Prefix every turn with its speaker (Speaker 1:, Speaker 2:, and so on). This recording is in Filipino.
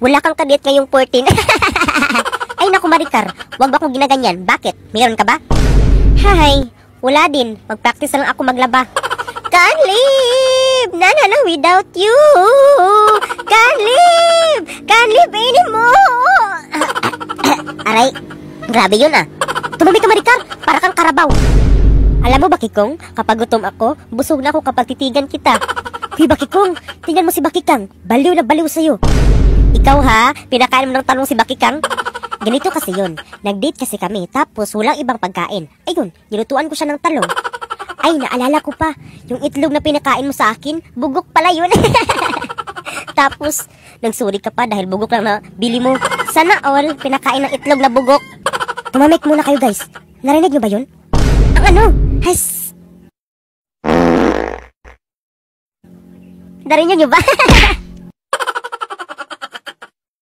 Speaker 1: Wala kang kadate ngayong 14. Ay naku Maricar, wag ba akong ginaganyan? Bakit? Meron ka ba? Hay, wala din. Mag-practice na lang ako maglaba. Can't live! Na without you! Can't live anymore! Aray, grabe yun ah. Tumamig ka Maricar, para kang karabaw. Alam mo Bakikong, kapag gutom ako, busog na ako kapag titigan kita. Huy Bakikong, tingnan mo si Bakikang, baliw na baliw sa'yo. Ikaw ha, pinakain mo ng talong si Bakikang? Ganito kasi yun, nag-date kasi kami, tapos walang ibang pagkain. Ayun, nilutuan ko siya ng talong. Ay, naalala ko pa, yung itlog na pinakain mo sa akin, bugok pala yun. Tapos, nagsuri ka pa dahil bugok lang na bili mo. Sana all, pinakain ng itlog na bugok. Tumamik muna kayo guys, narinig nyo ba yun? Ang ano? Has... Narinig nyo ba?